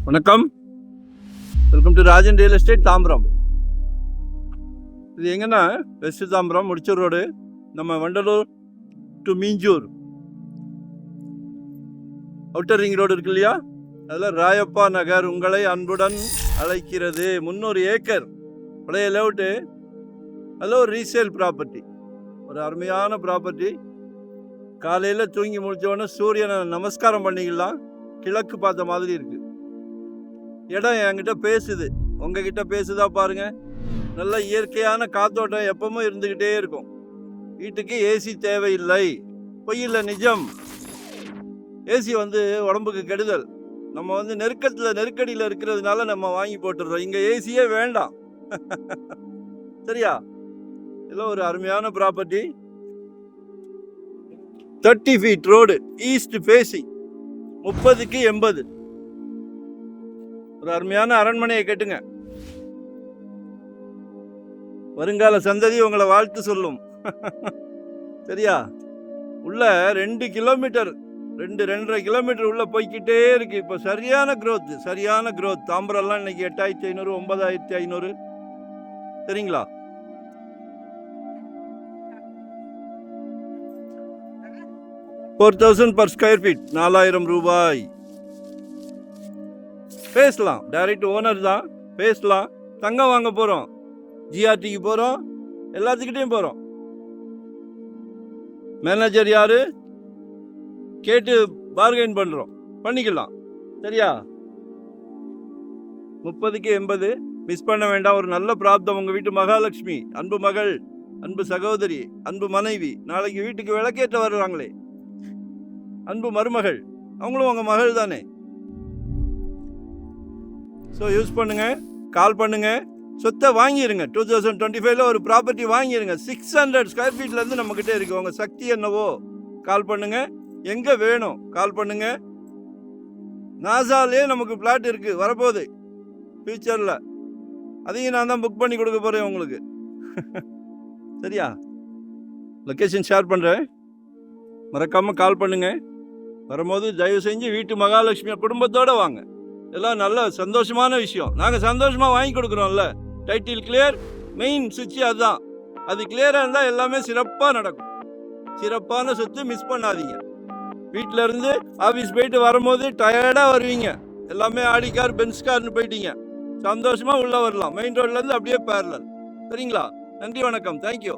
வணக்கம், welcome to Rajan real estate Tambaram. இது எங்கன்னா வெஸ்ட் தாம்பரம் முடிச்சூர் ரோடு, நம்ம Vandalur to Minjur outer ring road இருக்கு இல்லையா, அதில் ராயப்பா நகர் உங்களை அன்புடன் அழைக்கிறது. 300 ஏக்கர் பழைய லேஅவுட்டு, அதில் ஒரு ரீசேல் ப்ராப்பர்ட்டி, ஒரு அருமையான ப்ராப்பர்ட்டி. காலையில் தூங்கி முடித்தோடனே சூரியனை நமஸ்காரம் பண்ணிக்கலாம், கிழக்கு பார்த்த மாதிரி இருக்குது. இடம் என்கிட்ட பேசுது, உங்ககிட்ட பேசுதா பாருங்க. நல்ல இயற்கையான காத்தோட்டம் எப்பவும் இருந்துக்கிட்டே இருக்கும். வீட்டுக்கு ஏசி தேவையில்லை, பொய்யில்லை நிஜம். ஏசி உடம்புக்கு கெடுதல். நம்ம நெருக்கடியில் இருக்கிறதுனால நம்ம வாங்கி போட்டுடுறோம். இங்கே ஏசியே வேண்டாம். சரியா? இதெல்லாம் ஒரு அருமையான property. 30 feet road, east facing, 30க்கு 80. ஒரு அருமையான அரண்மனையை கட்டுங்க. வருங்கால சந்ததி உங்களை வாழ்த்து சொல்லும். சரியா? உள்ள 2 கிலோமீட்டர், 2.5 கிலோமீட்டர் உள்ள போய்கிட்டே இருக்கு. இப்போ சரியான க்ரோத். தாம்பரம்லாம் இன்னைக்கு 8500, 9500. சரிங்களா? $4,000 per square feet, 4000 ரூபாய். பேசலாம், டைரக்ட் ஓனர் தான், பேசலாம். தங்கம் வாங்க போகிறோம், ஜிஆர்டிக்கு போகிறோம், எல்லாத்துக்கிட்டையும் போகிறோம். மேனேஜர் யாரு கேட்டு பார்கெயின் பண்ணுறோம், பண்ணிக்கலாம். சரியா? 30க்கு 80. மிஸ் பண்ண வேண்டாம். ஒரு நல்ல பிராப்தம். உங்கள் வீட்டு மகாலட்சுமி, அன்பு மகள், அன்பு சகோதரி, அன்பு மனைவி, நாளைக்கு வீட்டுக்கு விளக்கேற்ற வருவாங்களே, அன்பு மருமகள், அவங்களும் உங்கள் மகள் தானே. ஸோ யூஸ் பண்ணுங்க, கால் பண்ணுங்க, சொத்தை வாங்கிடுங்க. 2025 ஒரு ப்ராப்பர்ட்டி வாங்கிடுங்க. 600 ஸ்கொயர் ஃபீட்லேருந்து நம்மக்கிட்ட இருக்கு. உங்கள் சக்தி என்னவோ கால் பண்ணுங்க. எங்கே வேணும் கால் பண்ணுங்க. நாசாலே நமக்கு பிளாட் இருக்குது, வரப்போகுது ஃபியூச்சரில். அதையும் நான் தான் புக் பண்ணி கொடுக்க போகிறேன் உங்களுக்கு. சரியா? லொக்கேஷன் ஷேர் பண்ணுறேன், மறக்காமல் கால் பண்ணுங்க. வரும்போது தயவு செஞ்சு வீட்டு மகாலட்சுமி குடும்பத்தோடு வாங்க. எல்லாம் நல்ல சந்தோஷமான விஷயம். நாங்கள் சந்தோஷமாக வாங்கி கொடுக்குறோம்ல. டைட்டில் கிளியர், மெயின் சுவிட்ச் அதுதான். அது கிளியராக இருந்தால் எல்லாமே சிறப்பாக நடக்கும். சிறப்பான சொத்து, மிஸ் பண்ணாதீங்க. வீட்டில் இருந்து ஆஃபீஸ் போயிட்டு வரும்போது டயர்டாக வருவீங்க. எல்லாமே ஆடி கார், பென்ஸ் கார்னு போயிட்டீங்க. சந்தோஷமாக உள்ளே வரலாம். மெயின் ரோட்லேருந்து அப்படியே பேரலல். சரிங்களா? நன்றி, வணக்கம், தேங்க்யூ.